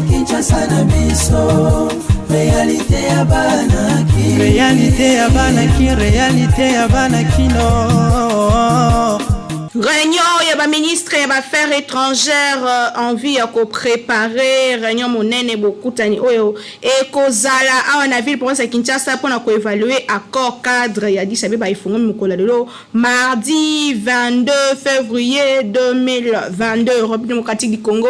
Kinshasa na biso, réalité ya banaki, réalité ya banakino. Réunion ya ba ministre ya ba affaires étrangères envie ya ko préparer réunion monene bokutani oyo ekozala awa na ville province ya Kinshasa pona ko évaluer accord cadre ya Addis Abeba ifungo mikola lelo mardi 22 février 2022. République démocratique du Congo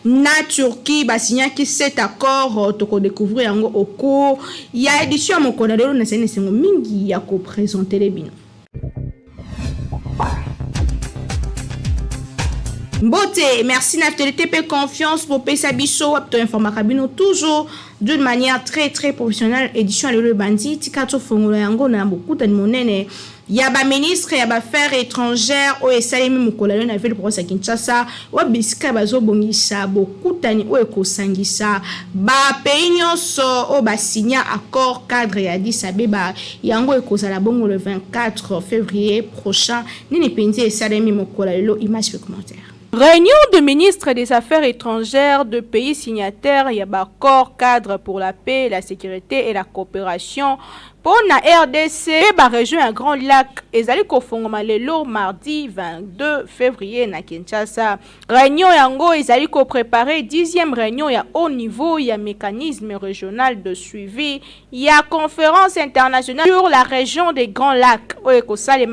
na Turquie ba signaki cet accord to ko découvrir yango au cours ya édition mikola lelo na sengo mingi ya ko présenter les bino. Beauté, merci Naftelité P confiance pour Pesa Bisso, Apto Informakabino, toujours d'une manière très professionnelle. Édition à le bandit, Tikato Fongola Yango, na beaucoup de monnaie. Yaba ministre, yaba affaires étrangères, o esalemi mukolalo na ville province ya Kinshasa, o bisika bazo bongisa beaucoup tani o ekosangisa ba pays nyonso o ba signa accord cadre ya Addis Abeba yango ekozala bongo le 24 février prochain. Nini penzi esalemi mukolalo image commentaire. Réunion de ministres des Affaires étrangères de pays signataires, il y a un accord cadre pour la paix, la sécurité et la coopération pour la RDC et la région à Grand Lac. Et ça le mardi 22 février à Kinshasa. Réunion yango ils allaient préparer 10e réunion à haut niveau, il y a mécanisme régional de suivi, il y a conférence internationale sur la région des Grands Lacs.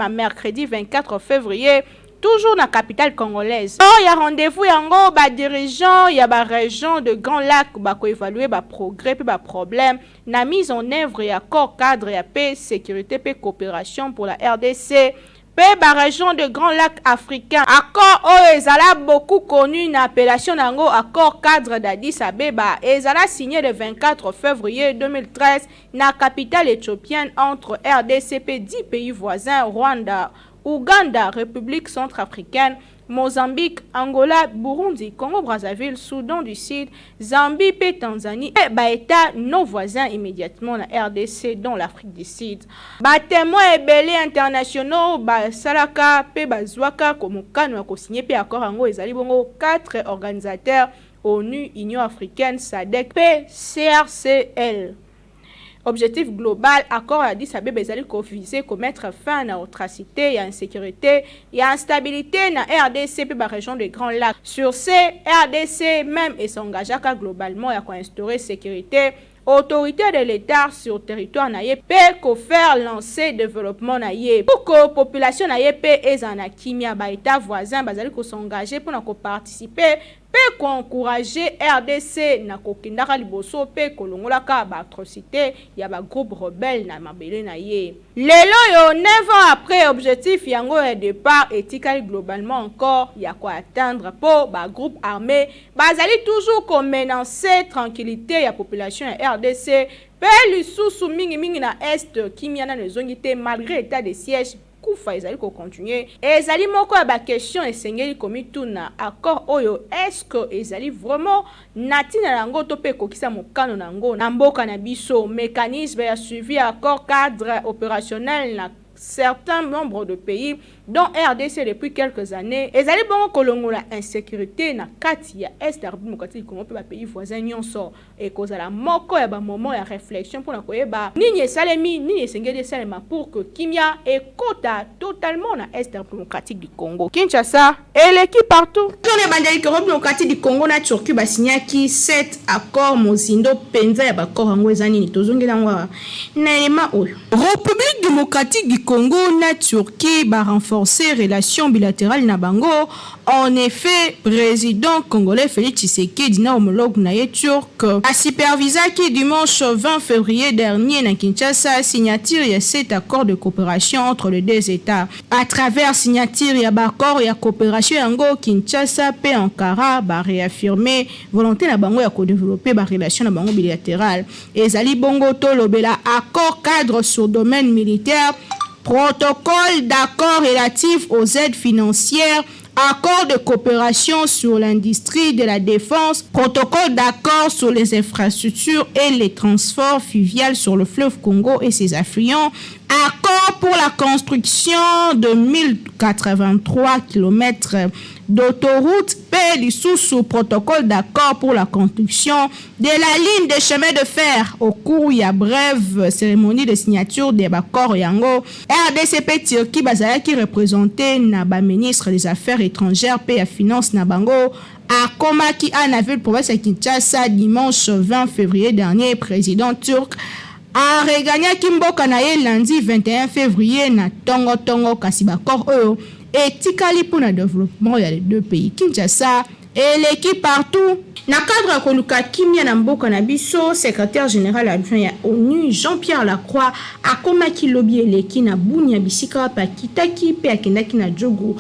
Mercredi 24 février. Toujours dans la capitale congolaise. Il y a rendez-vous, il y a dirigeants, il y a la région de Grand Lac pour évaluer le progrès et le problème. La mise en œuvre et accord cadre et paix, sécurité et coopération pour la RDC. La région de Grand Lac africain. Accord ezala beaucoup connu une appellation nango accord cadre d'Addis Abeba. Ezala signé le 24 février 2013 dans la capitale éthiopienne entre RDC 10 pays voisins, Rwanda, Ouganda, République centrafricaine, Mozambique, Angola, Burundi, Congo-Brazzaville, Soudan du Sud, Zambie et Tanzanie et États nos voisins immédiatement la RDC dont l'Afrique du Sud. Témoins et belés internationaux, Salaka, Bazwaka, Komokano, signé pe accord ango ezali bongo 4 organisateurs ONU, Union africaine, SADC, CRCL. Objectif global, accord à Addis Abeba ezali viser ko mettre fin à la otracité et à insécurité et à instabilité dans RDC et la région des Grands Lacs. Sur ces RDC même et s'engagea globalement à instaurer sécurité, autorité de l'État sur territoire naie peut ko faire lancer développement naie pour que la population naie peut ezana kimia ba état voisin bazali ko s'engager pour ko participer peut encourager RDC na kokindaka liboso pe kolongolaka ba atrocité ya ba groupe rebelle na mabele na ye. Lelo yo 9 ans après objectif yango de départ éthique globalement encore ya ko atteindre pour ba groupe armé bazali toujours comme menacer tranquillité ya population ya RDC pe lisusu mingi na est kimiana nezongite malgré état de siège kufa ezali ko continuer ezali moko ya ba question esengeli komi tuna accord oyo est-ce que ezali vraiment natina nango to pe kokisa mokano nango na mboka na biso mécanisme ya suivi accord cadre opérationnel na certains nombres de pays dont RDC depuis quelques années ezali bongo kolongola insécurité na kati ya est ya République Congo pe ba pays voisins nyonso et kozala moko ya ba moment ya réflexion pour na koyeba nini esalemi nini esengeli esalema pour que kimia ekota totalement na est ya République du Congo. Kinshasa et l'équipe partout. Dans les bandali République démocratique du Congo na Turquie ba signaki 7 accords mozindo penza ya ba accord ngo ezani ni tozongela ngwa na elema oyo. République démocratique du Congo na Turquie ba renforcer relations bilatérales na bango. En effet, président congolais Félix Tshisekedi na homologue na turc a supervisé qui dimanche 20 février dernier na Kinshasa signature ya cet accord de coopération entre les deux États. À travers signature ya accord ya coopération yango Kinshasa pe Ankara ba réaffirmer volonté na bango ya ko développer ba relation na bango bilatérale. Ezali bongo to lobela accord cadre sur domaine militaire, protocole d'accord relatif aux aides financières, accord de coopération sur l'industrie de la défense, protocole d'accord sur les infrastructures et les transports fluviaux sur le fleuve Congo et ses affluents, accord pour la construction de 1083 km d'autoroute paie sous protocole d'accord pour la construction de la ligne de chemin de fer au cours ya brève cérémonie de signature de l'accord yango RDCP Turquie bazala qui représenté na ba ministre des affaires étrangères et finance na bango à Komaki à la ville province de Kinshasa dimanche 20 février dernier. Président turc a regagné Kimboka na ye lundi 21 février na Tongo kasi bakor oyo etikali pour le développement ya les deux pays Kinshasa et l'équipe partout. Na cadre koluka kimia na mboka na biso, secrétaire général adjoint ya ONU Jean-Pierre Lacroix akomaki lobby eleki na bunya bisika pa kitaki pe akendaki na jogo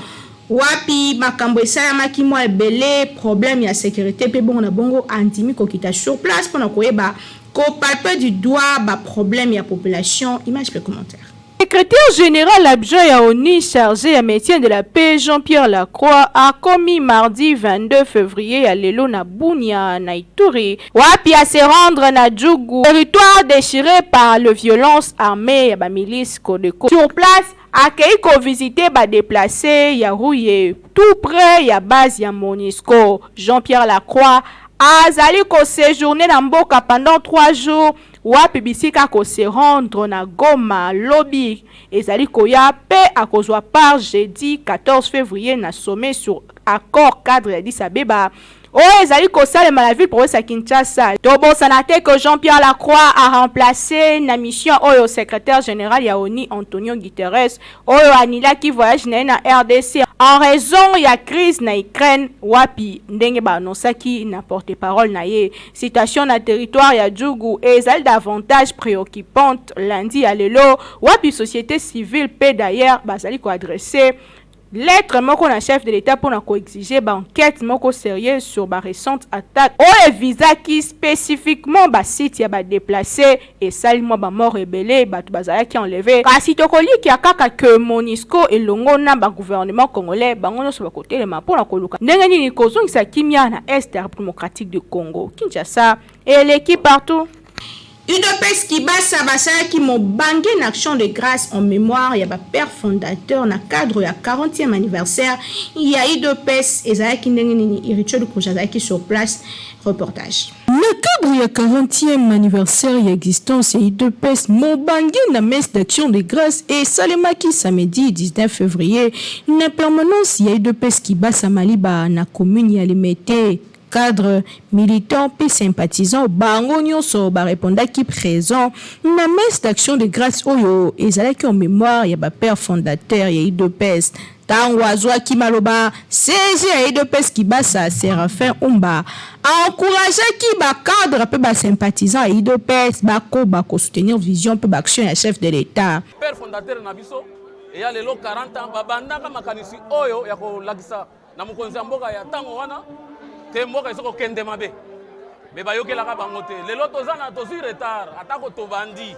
wapi makambo esalamaki mwa ebele problème ya sécurité pe bongo na bongo andimi kokita sur place pona koyeba ko palpe du doigt ba problème ya population. Image pe commentaire. Secrétaire général adjoint à ONU chargé à maintien de la paix Jean-Pierre Lacroix a commis mardi 22 février à Lelo na Bunia na Ituri wapi à se rendre na Djougou, territoire déchiré par les violences armées ya milice Codeco. Sur place accueilli ko visiter ba déplacé ya rouillé tout près ya base ya Monisco. Jean-Pierre Lacroix a zali ko séjourner na mboka pendant 3 jours wapi bisika ko se rendre na Goma lobby ezali koya pe akozwa par jeudi 14 février na sommet sur accord cadre Addis Abeba ezali kosalema la ville province ya Kinshasa. Tobosana te que Jean-Pierre Lacroix a remplacé na mission oyo secrétaire général ya ONU Antonio Guterres oyo anilaki voyage na RDC en raison ya crise na Ukraine wapi ndenge ba annoncaki na porte-parole na ye. Situation na territoire ya Djougou ezali davantage préoccupante lundi à Lelo wapi société civile pe d'ailleurs bazali ko adresser lettre moko na chef de l'État pour na coexiger ba enquête moko sérieuse sur ba récente attaque o visa qui spécifiquement ba site ya ba déplacé et salement ba mort rebelle ba bazaya qui enlevé kasi tokoli ki akaka que Monisco et longo na ba gouvernement congolais bango so ba côté le ma pour na koluka ndenge nini kozongisa kimia na Est démocratique du Congo Kinshasa et l'équipe partout. UDPS Kibasa basaya ki mobange na action de grâce en mémoire ya ba père fondateur na cadre ya 40e anniversaire ya UDPS ezaya ki ndenge nini irituel kujaza ki sur place reportage. Le cadre ya 40e anniversaire ya existence ya UDPS mobange na messe d'action de grâce et salemaki samedi 19 février na permanence ya UDPS Kibasa Maliba na commune ya Limete. Cadre militant et sympathisant bango nyonso ba répondaki présent na messe d'action de grâce oyo ezalaki en mémoire ya ba père fondateur ya UDPS tango azwaki maloba sezi ya UDPS Kibasa Séraphin Umba encourageaki ba cadre pe ba sympathisant ya UDPS bako soutenir vision pe ba action ya chef de l'État. Père fondateur na biso et ya lelo 40 ans babandaka makanisi oyo ya ko lakisa na mokonzi mboka ya tango wana te mboka isoko kende mabe me bayokelaka bango te lelo tozana tozwi retard atako tobandi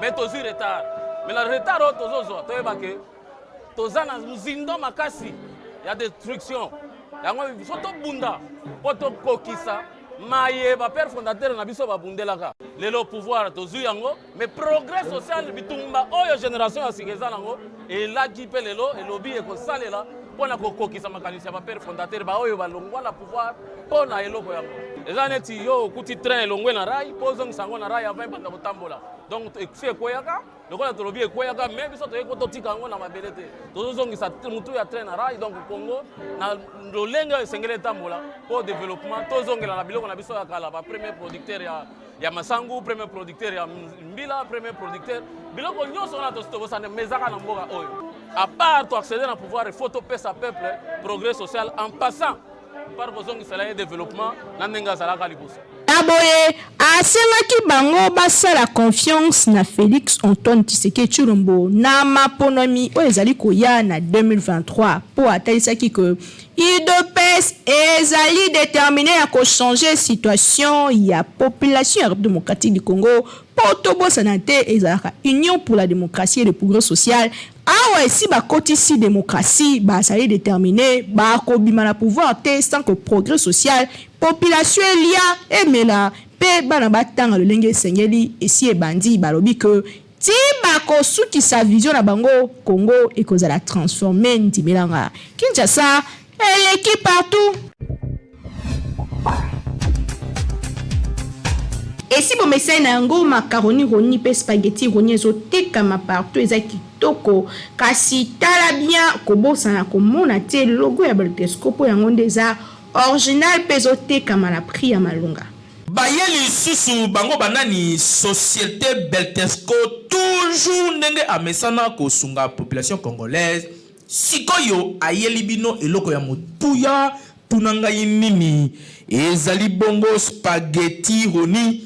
me tozwi retard me la retard oyo tozozwa toyeba ke tozana muzindo makasi ya destruction yango so tobunda po tokokisa maye ba père fondateur na biso babundelaka lelo pouvoir tozwi yango me progrès social bitumba oyo génération ya sikeza nango elaki pe lelo elobi ekosalela pona kokokisa makanisi ya ba père fondateur ba oyo balongwa la pouvoir pona eloko yango eza neti yo kuti train elongwe na rail pozongisa yango na rail avant banda kotambola donc si ekoyaka lokola tolobi ekoyaka me biso toyeko totika yango na mabele te tozozongisa mutu ya train na rail donc Congo na lolenge esengeli etambola po développement tozongela na biloko na biso ya kala ba premier producteur ya masangu premier producteur ya mbila premier producteur biloko nyonso na tostokosana mezaka na mboka oyo à part to accéder na pouvoir il faut topesa peuple progrès social en passant par kozongisa la développement na ndenge azalaka liboso. Aboye asemaki bango basala confiance na Félix Antoine Tshisekedi Tshilombo na maponomi oyo ezali koya na 2023 po atalisaki que UDPS ezali déterminé à changer situation ya population démocratique du Congo pour tobosana te ezalaka Union pour la démocratie et le progrès social. Ah si ba kotisi démocratie ba ça est déterminé ba ko bimana pouvoir te sans que progrès social population elia emela pe bana batanga lolenge sengeli esi ebandi balobi que ti bakosukisa vision na bango Congo ekozala transformé ndimelanga Kinshasa eleki partout. Et si bon message na yango macaroni roni pe spaghetti roni ezotekama partout eza kitoko kasi tala bien kobosana komona te logo ya Beltesco po yango ndeza original pe ezotekama na prix ya malunga. Bayeli susu bango banani société Beltesco toujours ndenge amesana kosunga population congolaise sikoyo ayeli bino eloko ya motuya tunanga nini ezali bongo spaghetti roni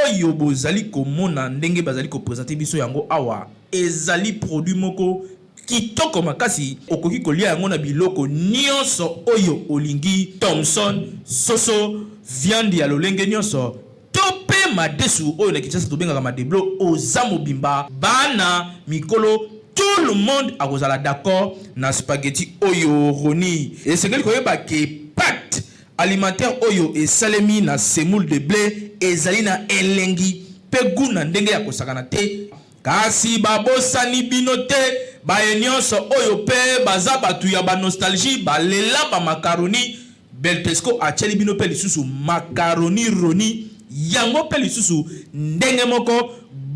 oyo bozali komona ndenge bazali ko présenter biso yango awa ezali produit moko kitoko makasi okoki kolia yango na biloko nyonso oyo olingi Thomson soso viande ya lolenge nyonso tope madesu oyo na Kinshasa tobengaka madeblo oza mobimba bana mikolo tout le monde akozala d'accord na spaghetti oyo roni esengeli koyeba ke pâte alimentaire oyo esalemi na semoule de blé ezali na elengi pe guna ndenge ya kosakana te kasi babosani bino te baye nyonso oyo pe baza batu ya ba nostalgie balela ba macaroni Beltesco acheli bino pe lisusu macaroni roni yango pe lisusu ndenge moko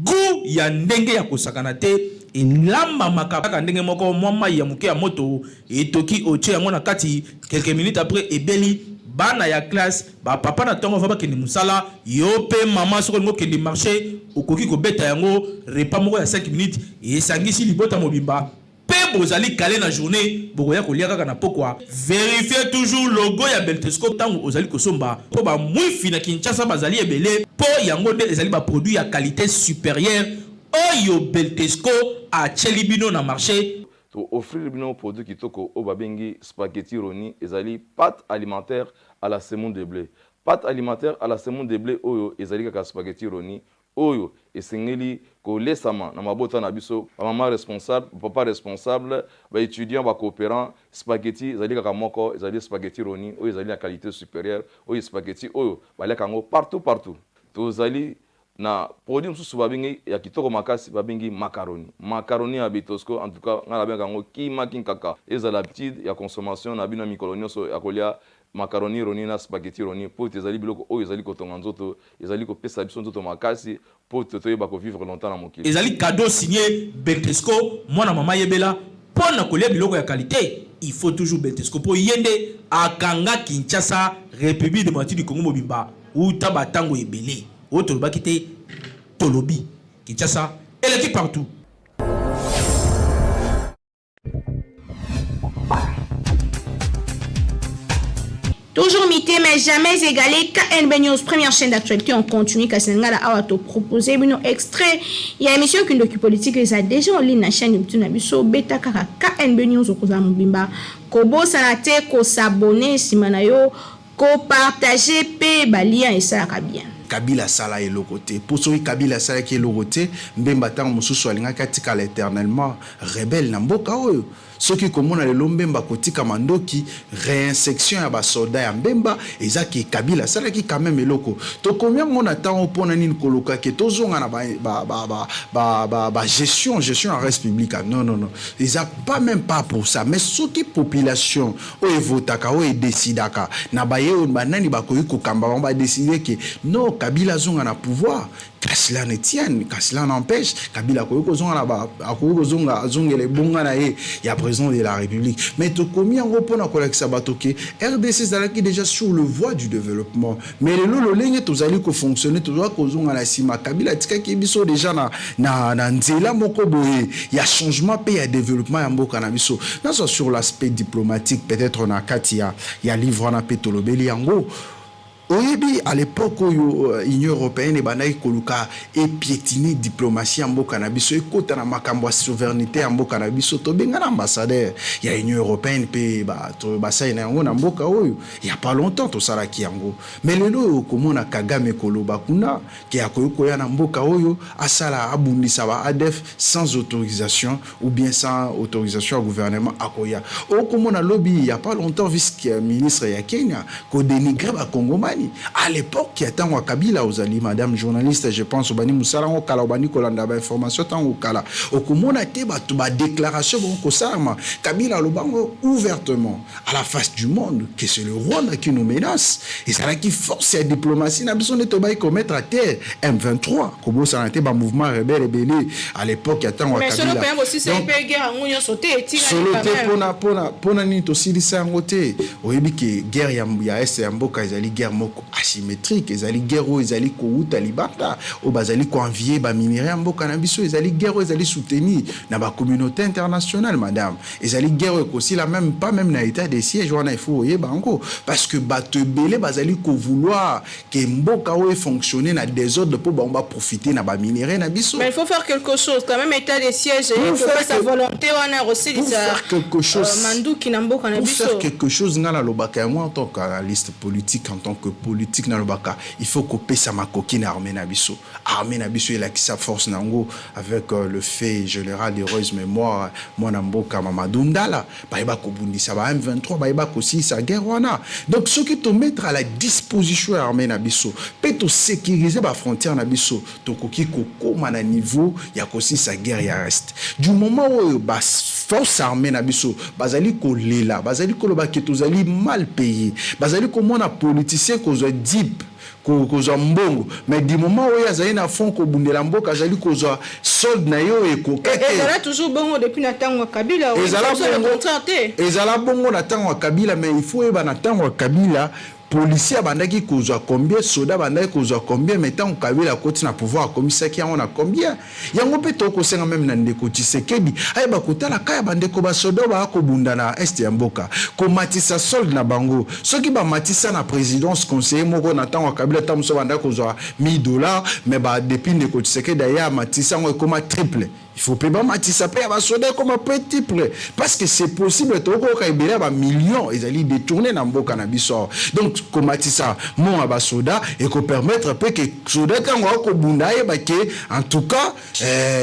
gu ya ndenge ya kosakana te elamba makaka ndenge moko mwama ya muke ya moto etoki oche yango na kati quelques minutes après ebeli bana ya classe ba papa na tongo va bakende musala yo pe mama soko ngo kende marché okoki ko beta yango repas moko ya 5 minutes esangisi libota mobimba pe bozali kale na journée bokoya kolia kaka na pokwa vérifiez toujours logo ya Beltesco tango ozali kosomba po ba mwifi na Kinshasa bazali ebele po yango de ezali ba produit ya qualité supérieure oyo Beltesco a chelibino na marché to offrir bino produit kitoko o babengi spaghetti roni ezali pâte alimentaire à la semoule de blé. Pâte alimentaire à la semoule de blé oyo ezali kaka spaghetti roni oyo esengeli kolesama na mabota na biso maman responsable papa responsable ba étudiant ba coopérant spaghetti ezali kaka moko ezali spaghetti roni oyo ezali la qualité supérieure oyo spaghetti oyo baleka ngo partout tozali na produit msusu babengi ya kitoko makasi babengi macaroni ya Beltesco en tout cas ngala benga ngo kaka eza l'habitude ya consommation na bino mikolo nyonso ya kolia macaroni roni na spaghetti roni po ezali biloko oyo ezali kotonga nzoto ezali kopesa biso nzoto makasi po toyeba ko vivre longtemps na mokili ezali cadeau signé Beltesco mwana mama yebela pona kolia biloko ya qualité il faut toujours Beltesco po yende akanga Kinshasa République démocratique du Congo mobimba uta batango ebele autre bakité Tolobi Kinshasa eleki partout. Toujours mité mais jamais égalé. KNB News, première chaîne d'actualité, on continue. Kassenga a te proposer un extrait. Il y a une émission qui est politique, ils ont déjà en ligne la chaîne YouTube Nabiso Beta Kaka KNB News au Koza Mubimba. Kobo Sanate, ko s'abonner, Simanayo, ko partager, pe balia et ça bien. Kabila sala et lokote. Pour ceux qui Kabila sala qui est lokote, Mbemba tang mususu alinga katika l'éternellement rebelle na mboka oyo. Ceux qui komona le Mbemba kotika mandoki réinsection ya ba soldat ya Mbemba ezaki Kabila sala qui quand même eloko. To combien on attend au pona nini koloka ke tozonga na ba gestion en reste public. Non. Ils a pas même pas pour ça mais ceux qui population o evotaka o décidaka na ba ye banani ba koyi ko kamba ba décider que non Kabila zonga na pouvoir qu'à cela ne tienne qu'à cela n'empêche Kabila koyi ko zonga na ba koyi ko zonga zongele bonga na ye ya président de la République mais to komi en repona ko lekisa batoke RDC zalaki déjà sur le voie du développement mais le lolenge tozali ko fonctionner toza ko zonga na sima Kabila tika ki biso déjà na nzela moko boye ya changement pe ya développement ya mboka na biso na sur l'aspect diplomatique peut-être na katia ya livre na petolobeli yango. Oyebi à l'époque où l'Union européenne est koluka et piétiner diplomatie en mboka na biso ekota na makambo souveraineté en mboka na biso to benga ambassadeur il y a l'Union européenne pe ba sa ina ngo na mboka oyo il y a pas longtemps to sala ki yango mais lelo komona Kagame koloba kuna ki akoyiko ya na mboka oyo asala abundisa ba ADF sans autorisation ou bien sans autorisation au gouvernement akoya o komona lobby il y a pas longtemps vice ministre ya Kenya ko dénigrer ba Congo nani à l'époque qui attend wa Kabila ozali madame journaliste je pense obani musala ngo kala obani kolanda ba information tango kala okomona te ba déclaration bon ko sama Kabila lobango ouvertement à la face du monde que c'est le Rwanda qui nous menace et ça là qui force la diplomatie n'a besoin de te bailler commettre à terre M23 comme ça était ba mouvement rebelle à l'époque qui attend wa Kabila mais solo aussi c'est une guerre ngouyo sauter et solo te pona ni to silisa ngote oyebi ke guerre ya est ya mboka ezali guerre moko asymétrique ezali guerre o ezali ko uta libata o bazali ko envier ba minerai mboka na biso ezali guerre o ezali soutenir na ba communauté internationale madame ezali guerre ko si la même pas même na état de siège wana il faut oyeba ngo parce que bato belé bazali ko vouloir que mboka o fonctionner na désordre pour ba profiter na ba minerai na biso mais il faut faire quelque chose quand même état de siège il faut faire sa volonté wana aussi faire quelque chose mandu ki na mboka na biso faire quelque chose ngala lobaka moi en tant qu'analyste politique en tant que politique na lobaka il faut couper sa makoki na armée na biso et la qui sa force nango avec le fait général d'heureuse mémoire moi na mboka Mamadou Ndala ba iba ko bundisa ba M23 ba iba ko si sa guerre wana donc ce qui te mettre à la disposition armée na biso peut te sécuriser ba frontière na biso to koki ko koma na niveau ya ko si sa guerre ya reste du moment où ba force armée na biso bazali ko lela bazali ko loba ke tozali mal payé bazali ko mona politicien ko zo deep ko zo mbongo mais du moment où yazali na fond ko bundela mboka azali ko zo solde na yo e ko kete ezala toujours bongo depuis na tango Kabila ezala bongo na tango Kabila mais il faut eba na tango Kabila policier bandaki kozwa combien soda bandaki kozwa combien mais tant Kabila koti na pouvoir commissaire qui on a combien yango pe to ko senga même na ndeko Tshisekedi ay ba kotala kaya bandeko ba soda ba ko bundana est ya mboka ko matisa solde na bango soki ba matisa na présidence conseiller moko na tango Kabila tamso bandaki kozwa $1000 mais ba depuis ndeko Tshisekedi ya matisa ngo koma triple il faut pas matisa pe ba soda comme petit triple parce que c'est possible to ko ka ibela ba millions ils allaient détourner na mboka na biso donc komatisa mon abasoda et ko permettre pe que soda tango ko bunda ye ba ke en tout cas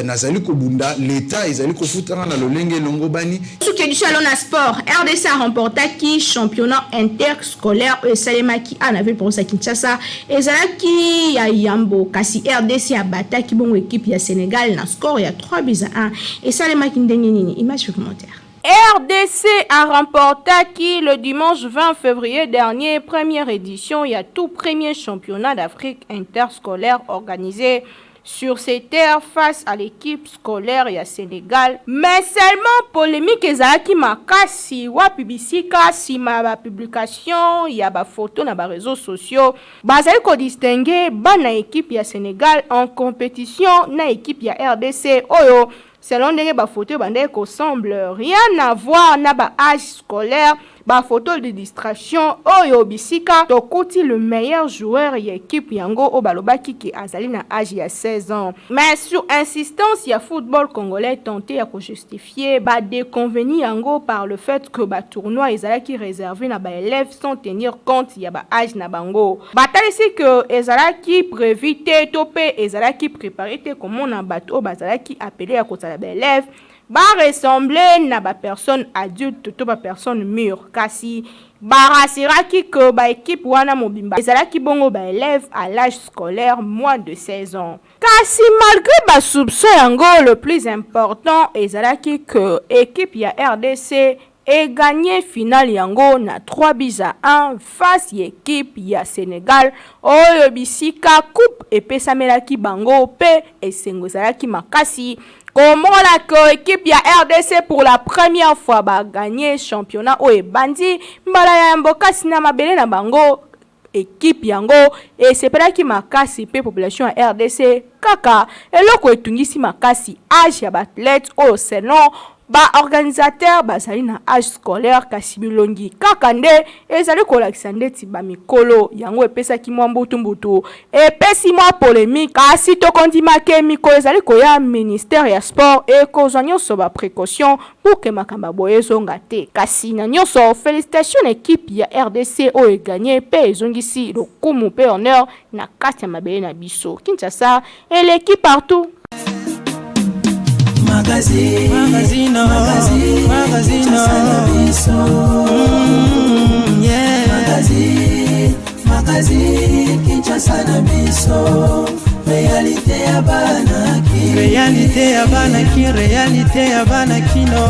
nazali ko bunda l'état ezali ko futanga na lolenge longo bani suki du salon na sport RDC a remporté championnat interscolaire et Salemaki en avait pour sa Kinshasa ezalaki ya Yambo kasi RDC a bataki bon équipe ya Sénégal na score ya 3-1 et Salemaki ndenini image supplémentaire. RDC a remporté le dimanche 20 février dernier première édition il y a tout premier championnat d'Afrique interscolaire organisé sur ces terres face à l'équipe scolaire ya Sénégal mais seulement polémique ezalaki makasi wa publicika sima ba publication ya ba photo na ba réseaux sociaux bazali ko distinguer bana équipe ya Sénégal en compétition na équipe ya RDC oyo selon ndenge ba photo bande ko semble rien à voir na ba âge scolaire ba photo de distraction oyo bisika tokuti le meilleur joueur ya équipe yango o balobaki ki azali na âge ya 16 ans mais sur insistance ya football congolais tenté à justifier ba déconvenu yango par le fait que ba tournoi ezalaki réservé na ba élèves sans tenir compte ya ba âge na bango batalisi que ezalaki prévu te topé ezalaki préparé te comme on a bato bazalaki appelé à kota ba élèves ba ressembler na ba personne adulte to ba personne mûre kasi ba rasiraki que ba équipe wana mobimba ezalaki bongo ba élève à l'âge scolaire moins de 16 ans kasi malgré ba soupçon yango le plus important ezalaki que équipe ya RDC et gagné final yango na 3-1 face à équipe ya Sénégal oyo bisika coupe et pesamelaki bango pe esengozalaki makasi. Comment la équipe ya RDC pour la première fois ba gagné championnat o ebandi mbala ya mboka sina mabele na bango équipe yango et c'est pas qui makasi pe population ya RDC kaka eloko etungisi makasi âge ya athlète o selon ba organisateur bazali na âge scolaire kasi bilongi kaka nde ezali kolakisa ndeti ba mikolo yango epesaki mwa mbutu epesi mwa polémique kasi tokondimake mikolo ezali koya ministère ya sport e kozwa nyonso ba précaution pour que makamba boye ezonga te kasi na nyonso félicitations équipe ya RDC oyo gagné pe ezongisi lokumu pe honneur na kati ya mabele na biso Kinshasa et l'équipe partout. Magazine, yeah. Magazine, magazine Kinshasa na biso réalité ya banaki réalité ya banaki réalité ya banakino